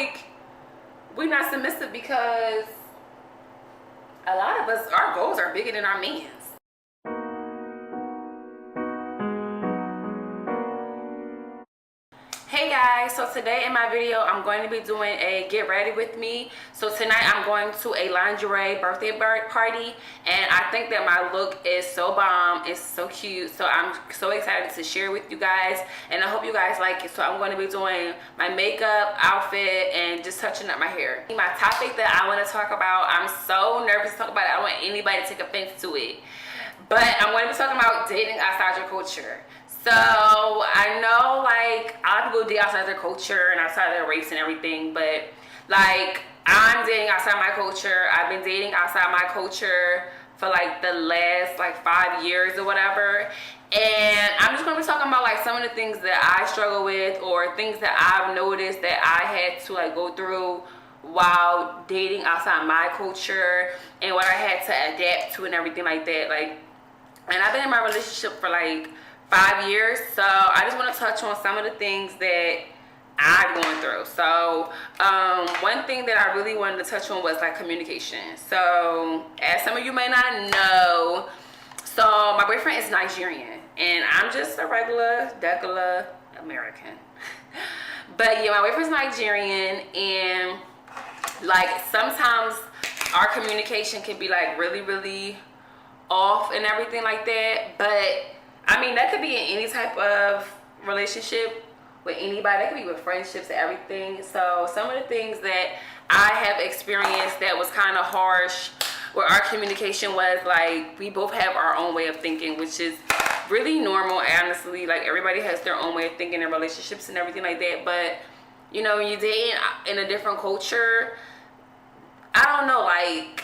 like we're not submissive because a lot of us, our goals are bigger than our means. Hey guys, so today in my video I'm going to be doing a get ready with me. So tonight I'm going to a lingerie birthday party, and I think that my look is so bomb, it's so cute, so I'm so excited to share with you guys, and I hope you guys like it. So I'm going to be doing my makeup, outfit, and just touching up my hair. My topic that I want to talk about, I'm so nervous to talk about it. I don't want anybody to take offense to it, but I'm going to be talking about dating outside your culture. So I know like a lot of people date outside their culture and outside their race and everything, but like I'm dating outside my culture. I've been dating outside my culture for like the last like 5 years or whatever. And I'm just gonna be talking about like some of the things that I struggle with, or things that I've noticed that I had to like go through while dating outside my culture, and what I had to adapt to and everything like that. Like, and I've been in my relationship for like 5 years, so I just want to touch on some of the things that I'm going through. So one thing that I really wanted to touch on was like communication. So as some of you may not know, so my boyfriend is Nigerian and I'm just a regular American. But yeah, my boyfriend's Nigerian, and like sometimes our communication can be like really off and everything like that. But I mean, that could be in any type of relationship with anybody. That could be with friendships and everything. So some of the things that I have experienced that was kind of harsh with our communication was like, we both have our own way of thinking, which is really normal, honestly. Like, everybody has their own way of thinking in relationships and everything like that. But, you know, when you're dating in a different culture, I don't know, like,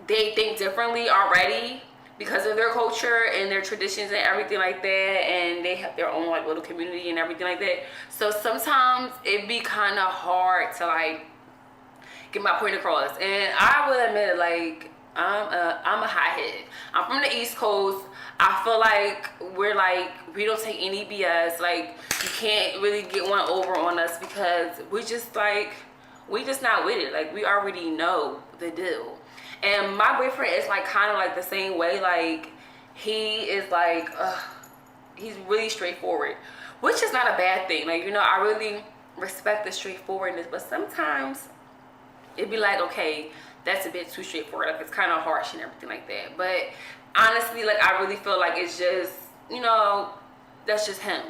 they think differently already because of their culture and their traditions and everything like that, and they have their own like little community and everything like that. So sometimes it'd be kind of hard to like get my point across. And I will admit, like, I'm a hothead. I'm from the East Coast. I feel like we don't take any BS. Like, you can't really get one over on us because we just not with it. Like, we already know the deal. And my boyfriend is like kind of like the same way. Like, he is like, he's really straightforward, which is not a bad thing. Like, you know, I really respect the straightforwardness, but sometimes it'd be like, okay, that's a bit too straightforward. Like, it's kind of harsh and everything like that. But honestly, like, I really feel like it's just, you know, that's just him.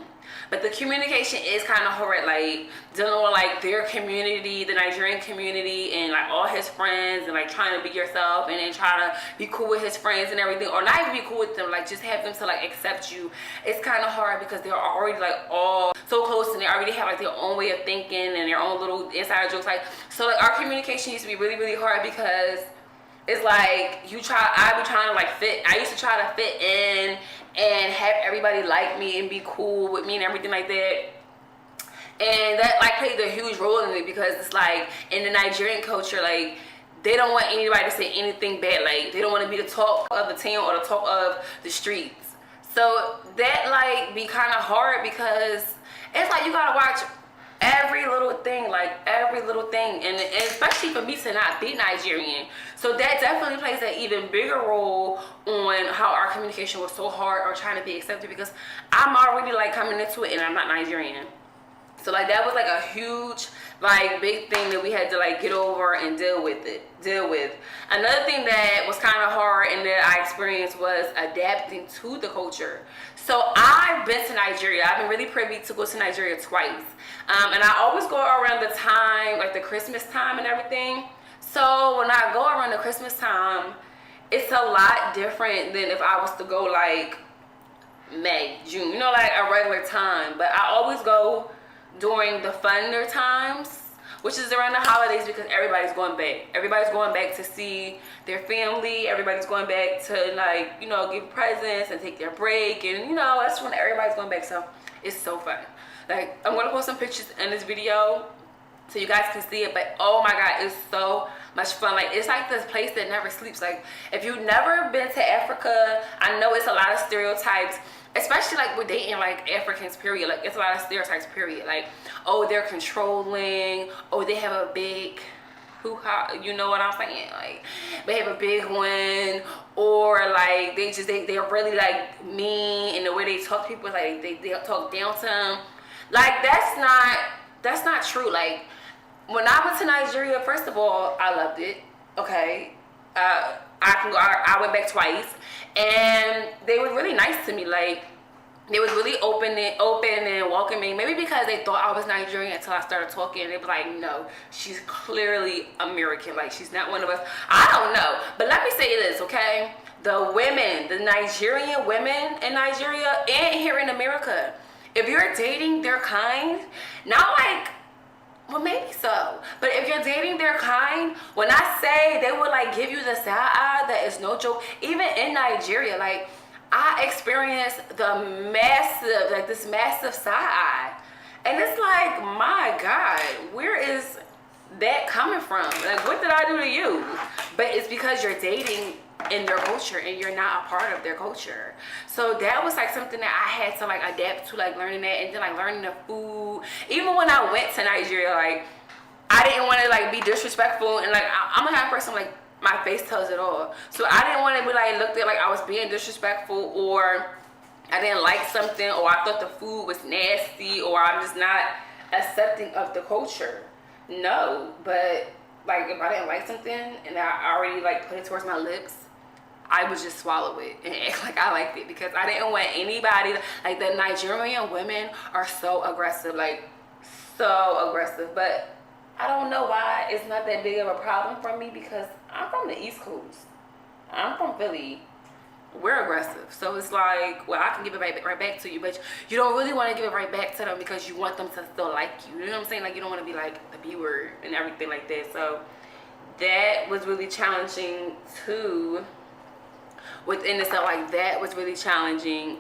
But the communication is kind of hard, like dealing with like their community, the Nigerian community, and like all his friends, and like trying to be yourself, and then trying to be cool with his friends and everything, or not even be cool with them, like just have them to like accept you. It's kind of hard because they're already like all so close, and they already have like their own way of thinking and their own little inside jokes. Like, so like our communication used to be really hard because it's like I be trying to like fit. I used to try to fit in and have everybody like me and be cool with me and everything like that. And that like played a huge role in it because it's like in the Nigerian culture, like they don't want anybody to say anything bad. Like, they don't want to be the talk of the town or the talk of the streets. So that like be kind of hard because it's like you gotta watch every little thing, and especially for me to not be Nigerian. So that definitely plays an even bigger role on how our communication was so hard or trying to be accepted, because I'm already like coming into it and I'm not Nigerian. So like that was like a huge like big thing that we had to like get over and deal with. Another thing that was kind of hard and that I experienced was adapting to the culture. So I've been to Nigeria. I've been really privy to go to Nigeria twice. And I always go around the time, like the Christmas time and everything. So when I go around the Christmas time, it's a lot different than if I was to go like May, June, you know, like a regular time. But I always go during the funner times, which is around the holidays, because everybody's going back. Everybody's going back to see their family. Everybody's going back to like, you know, give presents and take their break. And you know, that's when everybody's going back. So it's so fun. Like, I'm gonna post some pictures in this video so you guys can see it. But oh my god, it's so much fun. Like, it's like this place that never sleeps. Like, if you've never been to Africa, I know it's a lot of stereotypes, especially like with dating like Africans, period. Like, it's a lot of stereotypes, period. Like, oh, they're controlling, oh, they have a big hoo-ha, you know what I'm saying? Like, they have a big one, or like they're really like mean, and the way they talk to people, like they talk down to them. Like, that's not true. Like, when I went to Nigeria, first of all, I loved it. Okay, I went back twice, and they were really nice to me. Like, they was really open and welcoming. Maybe because they thought I was Nigerian until I started talking. They was like, no, she's clearly American. Like, she's not one of us. I don't know. But let me say this, okay? The women, the Nigerian women in Nigeria and here in America, if you're dating their kind, not like, well, maybe so, but if you're dating their kind, when I say they will like give you the side eye, that is no joke. Even in Nigeria, like, I experienced this massive side eye. And it's like, my God, where is that coming from? Like, what did I do to you? But it's because you're dating in their culture and you're not a part of their culture. So that was like something that I had to like adapt to, like learning that, and then like learning the food. Even when I went to Nigeria, like, I didn't want to like be disrespectful, and like I'm a kind of person like, my face tells it all. So I didn't want to be like looked at like I was being disrespectful, or I didn't like something, or I thought the food was nasty, or I'm just not accepting of the culture. No, but like if I didn't like something and I already like put it towards my lips, I would just swallow it and act like I liked it, because I didn't want anybody, like, the Nigerian women are so aggressive, like so aggressive. But I don't know why it's not that big of a problem for me, because I'm from the East Coast. I'm from Philly. We're aggressive. So it's like, well, I can give it right back to you, but you don't really want to give it right back to them because you want them to still like you. You know what I'm saying? Like, you don't want to be like the B word and everything like that. So that was really challenging too. Within itself, like, that was really challenging.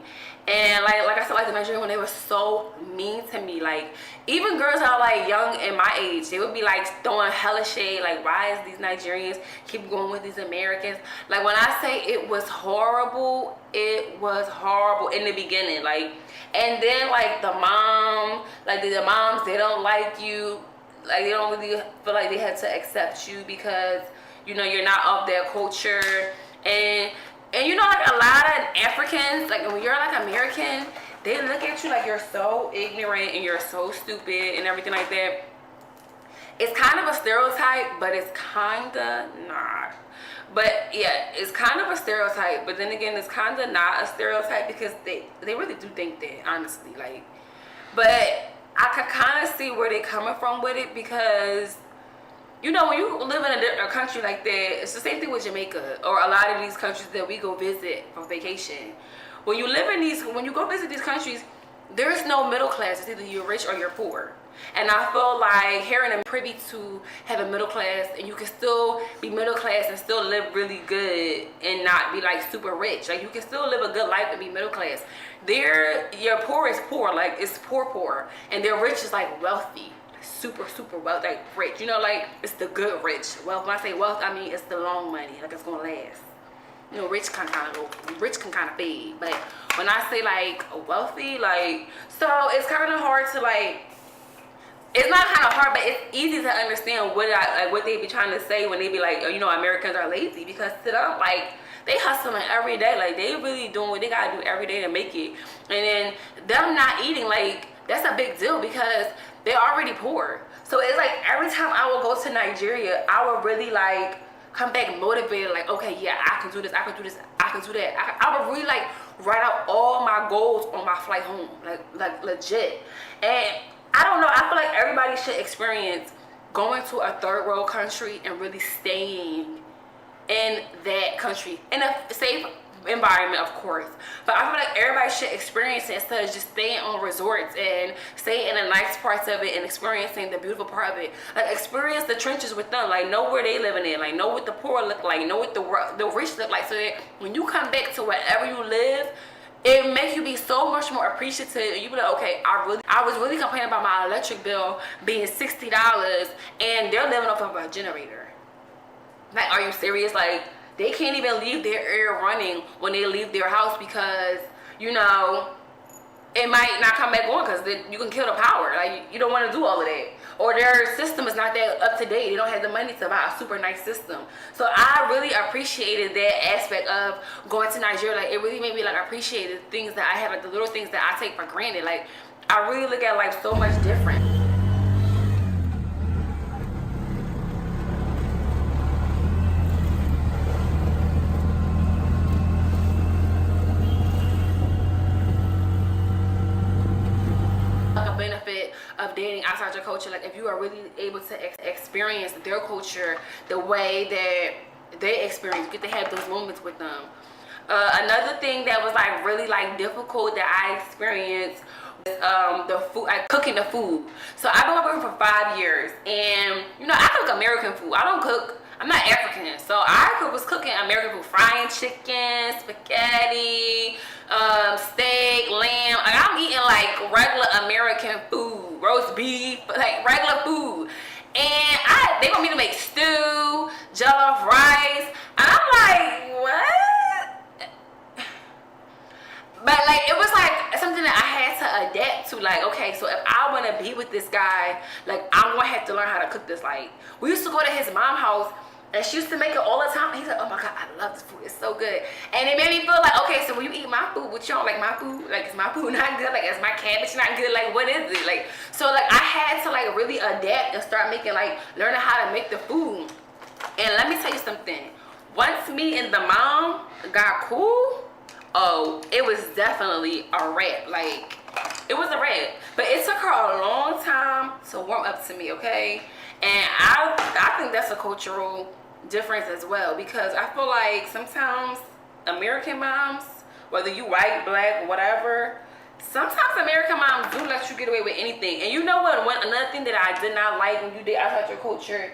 And like I said, like, the Nigerian when they were so mean to me. Like, even girls that are like young in my age, they would be like throwing hella shade, like, why is these Nigerians keep going with these Americans? Like, when I say it was horrible in the beginning. Like, and then like the moms, they don't like you. Like, they don't really feel like they have to accept you because, you know, you're not of their culture. And you know, like, a lot of Africans, like, when you're like American, they look at you like you're so ignorant and you're so stupid and everything like that. It's kind of a stereotype, but it's kind of not. But yeah, it's kind of a stereotype, but then again, it's kind of not a stereotype, because they really do think that, honestly. Like, but I could kind of see where they're coming from with it, because, you know, when you live in a country like that, it's the same thing with Jamaica or a lot of these countries that we go visit for vacation. When you go visit these countries, there's no middle class. It's either you're rich or you're poor. And I feel like here I'm privy to have a middle class, and you can still be middle class and still live really good and not be like super rich. Like, you can still live a good life and be middle class. There, your poor is poor, like, it's poor, and their rich is like wealthy. Super wealth, like rich, you know, like, it's the good rich wealth. When I say wealth, I mean it's the long money, like, it's gonna last. You know, rich can kind of fade, but when I say like wealthy, like, so it's kind of hard to, like, it's not kind of hard, but it's easy to understand what they be trying to say when they be like, oh, you know, Americans are lazy, because to them, like, they hustling every day, like, they really doing what they gotta do every day to make it. And then them not eating, like, that's a big deal, because they're already poor. So it's like every time I will go to Nigeria, I will really like come back motivated, like, okay, yeah, I can do this, I can do this, I can do that. I would really like write out all my goals on my flight home, like legit. And I don't know, I feel like everybody should experience going to a third world country and really staying in that country in a safe environment, of course, but I feel like everybody should experience it instead of just staying on resorts and staying in the nice parts of it and experiencing the beautiful part of it. Like, experience the trenches with them, like, know where they living in, like, know what the poor look like, know what the rich look like, so that when you come back to wherever you live, it makes you be so much more appreciative. You be like, okay, I was really complaining about my electric bill being $60 and they're living off of a generator. Like, are you serious? Like, they can't even leave their air running when they leave their house because, you know, it might not come back on because you can kill the power. Like, you don't want to do all of that. Or their system is not that up to date. They don't have the money to buy a super nice system. So I really appreciated that aspect of going to Nigeria. Like, it really made me like appreciate the things that I have, like the little things that I take for granted. Like, I really look at life so much different. Benefit of dating outside your culture, like if you are really able to experience their culture the way that they experience, you get to have those moments with them. Another thing that was like really like difficult that I experienced was the food, like cooking the food. So I've been working for 5 years, and you know, I cook American food. I don't cook, I'm not African, so I was cooking American food, frying chicken, spaghetti, steak, lamb. Like, I'm eating like regular American food, roast beef, like regular food. And they want me to make stew, jollof rice, and I'm like, what? But like, it was like something that I had to adapt to. Like, okay, so if I want to be with this guy, like, I'm gonna have to learn how to cook this. Like, we used to go to his mom's house and she used to make it all the time. He's like, oh my God, I love this food. It's so good. And it made me feel like, okay, so when you eat my food, what you don't like my food? Like, is my food not good? Like, is my cabbage not good? Like, what is it? Like, so like, I had to like really adapt and start making, like, learning how to make the food. And let me tell you something. Once me and the mom got cool, oh, it was definitely a wrap. Like, it was a wrap. But it took her a long time to warm up to me, okay? And I think that's a cultural difference as well, because I feel like sometimes American moms, whether you white, black, whatever, sometimes American moms do let you get away with anything. And you know what? Another thing that I did not like when you did outside your culture,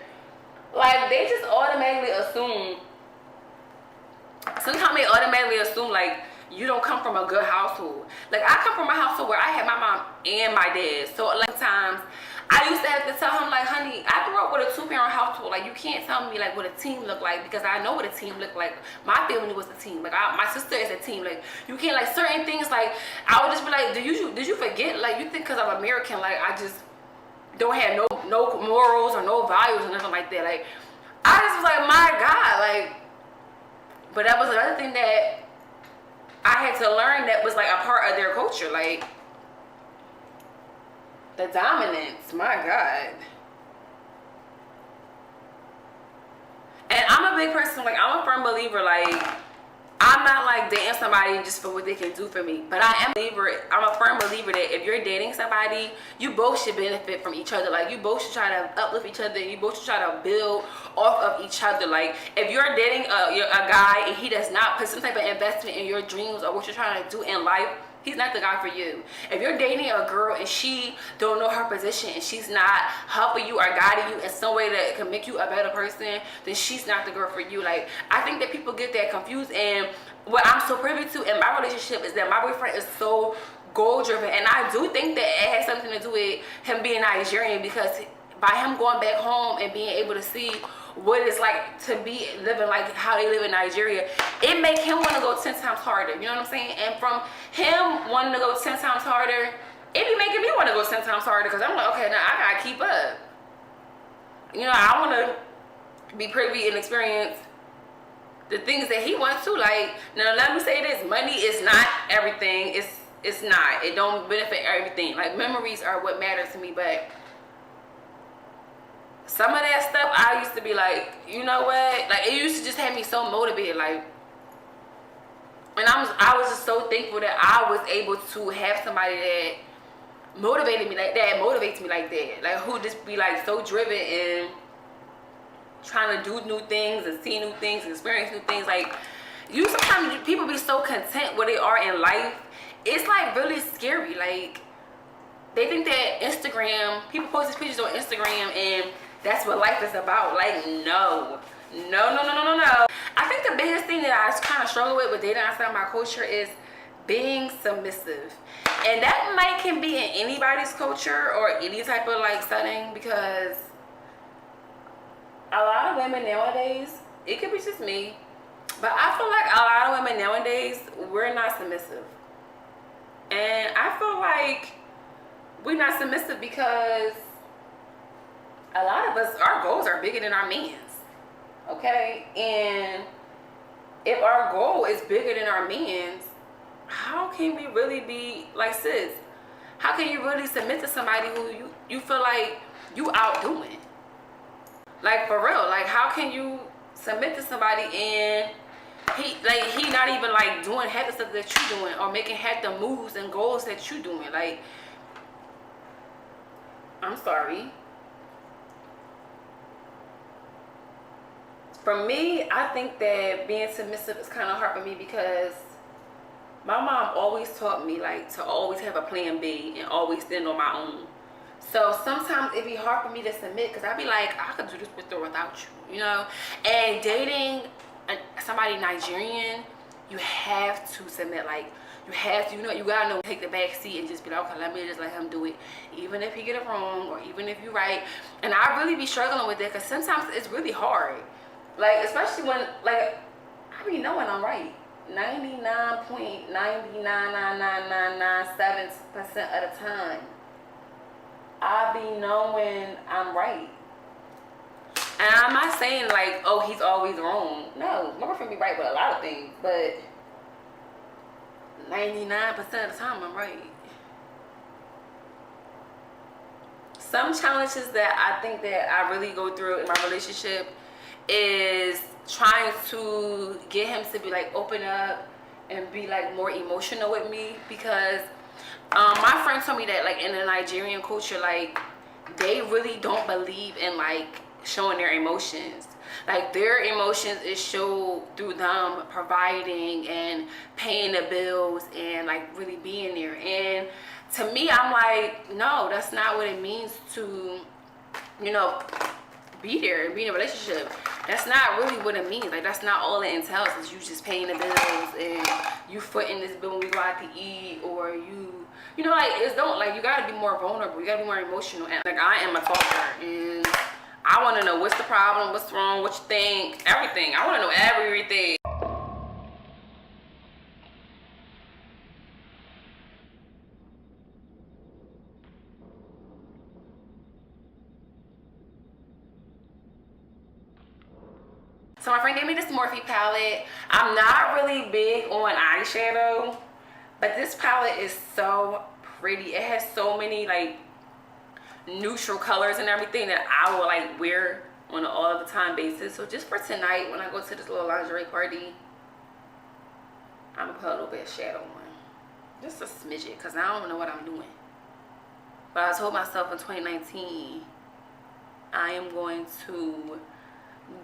like, they just automatically assume, sometimes they automatically assume like you don't come from a good household. Like, I come from a household where I had my mom and my dad. So a lot of times I used to have to tell him, like, honey, I grew up with a 2-parent household. Like, you can't tell me like what a team look like, because I know what a team look like. My family was a team. Like, my sister is a team. Like, you can't, like, certain things, like, I would just be like, did you forget? Like, you think because I'm American, like, I just don't have no morals or no values or nothing like that. Like, I just was like, my God, like. But that was another thing that I had to learn, that was like a part of their culture. Like, the dominance, my God. And I'm a big person, like, I'm a firm believer, like, I'm not like dating somebody just for what they can do for me. But I'm a firm believer that if you're dating somebody, you both should benefit from each other. Like, you both should try to uplift each other. You both should try to build off of each other. Like, if you're dating a guy and he does not put some type of investment in your dreams or what you're trying to do in life, he's not the guy for you. If you're dating a girl and she don't know her position and she's not helping you or guiding you in some way that can make you a better person, then she's not the girl for you. Like, I think that people get that confused, and what I'm so privy to in my relationship is that my boyfriend is so goal driven, and I do think that it has something to do with him being Nigerian, because by him going back home and being able to see what it's like to be living like how they live in Nigeria, it make him want to go 10 times harder. You know what I'm saying? And from him wanting to go 10 times harder, it be making me want to go 10 times harder, because I'm like, okay, now I gotta keep up. You know, I want to be privy and experience the things that he wants to. Like, now let me say this, money is not everything. It's not. It don't benefit everything. Like, memories are what matters to me, but some of that stuff, I used to be like, you know what? Like, it used to just have me so motivated. Like, and I was just so thankful that I was able to have somebody that motivated me like that, motivates me like that. Like, who just be like so driven and trying to do new things and see new things and experience new things. Like, sometimes people be so content where they are in life. It's like really scary. Like, they think that people post these pictures on Instagram and that's what life is about. Like, no. I think the biggest thing that I kind of struggle with dating outside my culture is being submissive. And that might can be in anybody's culture or any type of like setting, because a lot of women nowadays, it could be just me, but I feel like a lot of women nowadays, we're not submissive. And I feel like we're not submissive because a lot of us, our goals are bigger than our men's. Okay? And if our goal is bigger than our men's, how can we really be like, sis? How can you really submit to somebody who you feel like you outdoing? Like, for real, like, how can you submit to somebody and he not even like doing half the stuff that you doing, or making half the moves and goals that you doing? Like, I'm sorry. For me, I think that being submissive is kind of hard for me because my mom always taught me like to always have a plan B and always stand on my own. So sometimes it'd be hard for me to submit because I'd be like, I could do this with or without you, you know? And dating somebody Nigerian, you have to submit. Like, you have to, you know, you gotta know, take the back seat and just be like, okay, let me just let him do it. Even if he get it wrong or even if you're right. And I really be struggling with that because sometimes it's really hard. Like, especially when, like, I be knowing I'm right. 99.9999997% of the time. I be knowing I'm right. And I'm not saying like, oh, he's always wrong. No, my boyfriend be right with a lot of things, but 99% of the time I'm right. Some challenges that I think that I really go through in my relationship is trying to get him to be like open up and be like more emotional with me, because my friend told me that like in the Nigerian culture, like they really don't believe in like showing their emotions. Like, their emotions is showed through them providing and paying the bills and like really being there. And to me, I'm like, no, that's not what it means to, you know, be there and be in a relationship. That's not really what it means. Like, that's not all it entails, is you just paying the bills and you footing this bill when we go out to eat, or you know, like, it's don't, like, you gotta be more vulnerable, you gotta be more emotional. And like, I am a talker and I want to know what's the problem, what's wrong, what you think, everything. I want to know everything. So my friend gave me this Morphe palette. I'm not really big on eyeshadow, but this palette is so pretty. It has so many like neutral colors and everything that I will like wear on an all the time basis. So just for tonight, when I go to this little lingerie party, I'm gonna put a little bit of shadow on, just a smidget, because I don't know what I'm doing. But I told myself in 2019, I am going to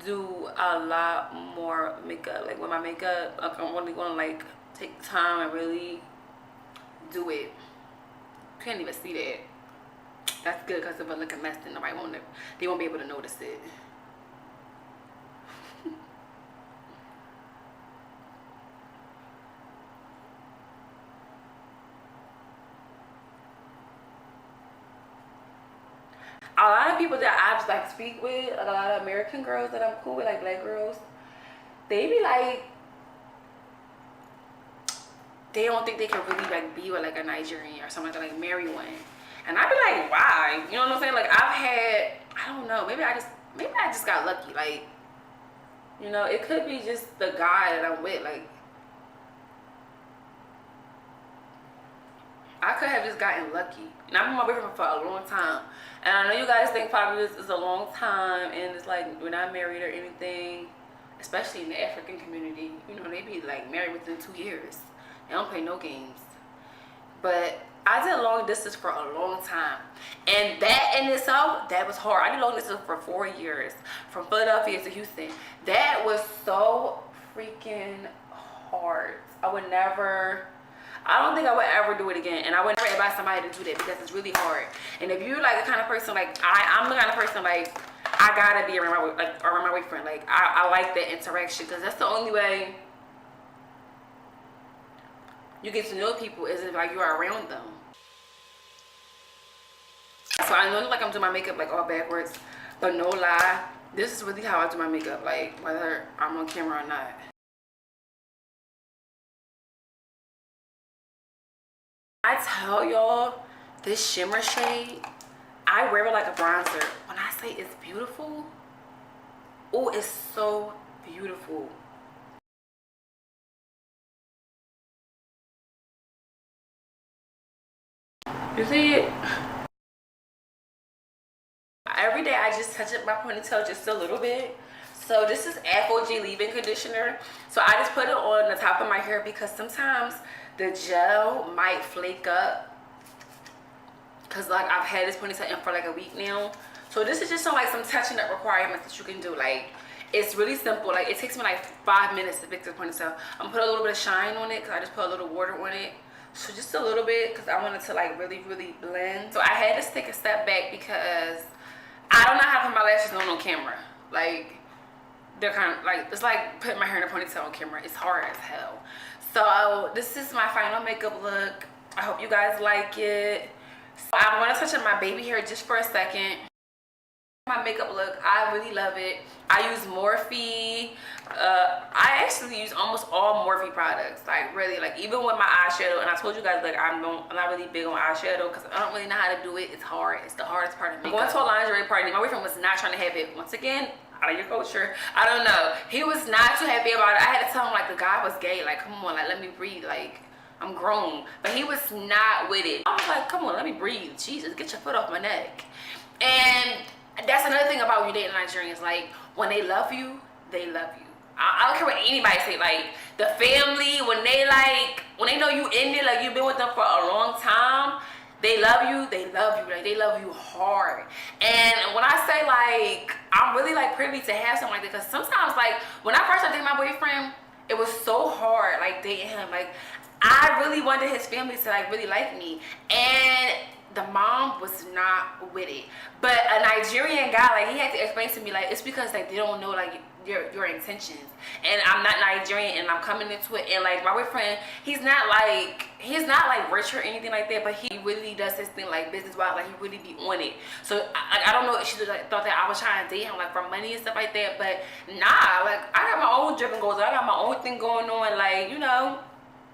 do a lot more makeup. Like, with my makeup, like, I'm really gonna like take time and really do it. You can't even see that. That's good, because if I look a mess, then nobody won't, they won't be able to notice it. A lot of people that I like speak with, like a lot of American girls that I'm cool with, like black girls, they be like, they don't think they can really like be with like a Nigerian or something like marry one. And I be like, why? You know what I'm saying? Like, I've had, I don't know, maybe I just got lucky. Like, you know, it could be just the guy that I'm with. Like, I could have just gotten lucky. And I've been with my boyfriend for a long time. And I know you guys think probably this is a long time and it's like we're not married or anything. Especially in the African community. You know, they be like married within 2 years. They don't play no games. But I did long distance for a long time. And that in itself, that was hard. I did long distance for 4 years. From Philadelphia to Houston. That was so freaking hard. I don't think I would ever do it again. And I would never advise somebody to do that because it's really hard. And if you're like the kind of person, like I'm the kind of person, like, I gotta be around my boyfriend. Like, I like that interaction because that's the only way you get to know people as if like you're around them. So I know like I'm doing my makeup like all backwards, but no lie, this is really how I do my makeup, like whether I'm on camera or not. I tell y'all, this shimmer shade, I wear it like a bronzer. When I say it's beautiful, oh, it's so beautiful. You see it? Every day I just touch up my ponytail just a little bit. So this is ApHogee leave-in conditioner. So I just put it on the top of my hair because sometimes the gel might flake up. Cause like I've had this ponytail in for like a week now. So this is just some like some touching up requirements that you can do. Like it's really simple. Like it takes me like 5 minutes to fix this ponytail. I'm gonna put a little bit of shine on it because I just put a little water on it. So just a little bit because I want it to like really blend. So I had to take a step back because I don't know how to put my lashes on camera. Like they're kind of like, it's like putting my hair in a ponytail on camera. It's hard as hell. So this is my final makeup look. I hope you guys like it. So I want to touch on my baby hair just for a second. My makeup look, I really love it. I use Morphe. I actually use almost all Morphe products, like really, like even with my eyeshadow. And I told you guys like I'm not really big on eyeshadow because I don't really know how to do it. It's hard. It's the hardest part of makeup. Going to a lingerie party, my boyfriend was not trying to have it. Once again, out of your culture, I don't know. He was not too happy about it. I had to tell him like the guy was gay. Like come on, like let me breathe. Like I'm grown. But he was not with it. I was like, come on, let me breathe. Jesus, get your foot off my neck. And that's another thing about you dating Nigerians. Like when they love you, they love you. I don't care what anybody say. Like the family, when they know you in it, like you've been with them for a long time, they love you. Like they love you hard. And when I say like I'm really like privy to have something like that, because sometimes like when I first started dating my boyfriend, it was so hard like dating him. Like I really wanted his family to like really like me, and the mom was not with it. But a Nigerian guy, like he had to explain to me like it's because like they don't know like your intentions, and I'm not Nigerian and I'm coming into it, and like my boyfriend, he's not like rich or anything like that, but he really does his thing like business wise, like he really be on it. So I don't know if she like thought that I was trying to date him like for money and stuff like that, but nah, like I got my own driven goals, I got my own thing going on, like you know.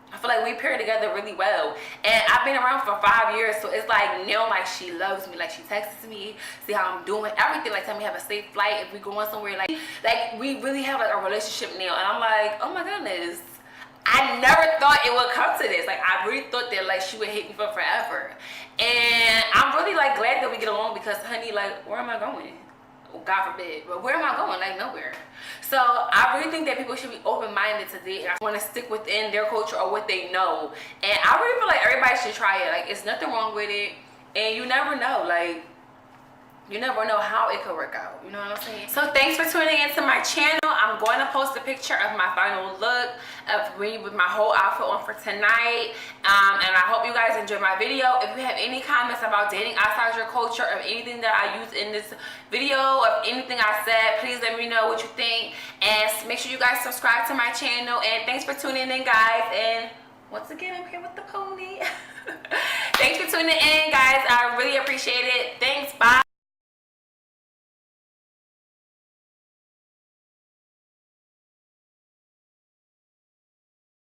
I feel like we pair together really well, and I've been around for 5 years, so it's like now like she loves me, like she texts me, see how I'm doing, everything, like tell me have a safe flight if we going somewhere, like we really have like a relationship now, and I'm like, oh my goodness, I never thought it would come to this. Like I really thought that like she would hate me for forever, and I'm really like glad that we get along because honey, like where am I going? God forbid, but where am I going? Like nowhere. So I really think that people should be open-minded to date. I want to stick within their culture or what they know, and I really feel like everybody should try it. Like it's nothing wrong with it, and you never know. Like you never know how it could work out. You know what I'm saying? So thanks for tuning into my channel. I'm going to post a picture of my final look of me with my whole outfit on for tonight. And I hope you guys enjoyed my video. If you have any comments about dating outside your culture, of anything that I used in this video, of anything I said, please let me know what you think. And make sure you guys subscribe to my channel. And thanks for tuning in, guys. And once again, I'm here with the pony. Thanks for tuning in, guys. I really appreciate it.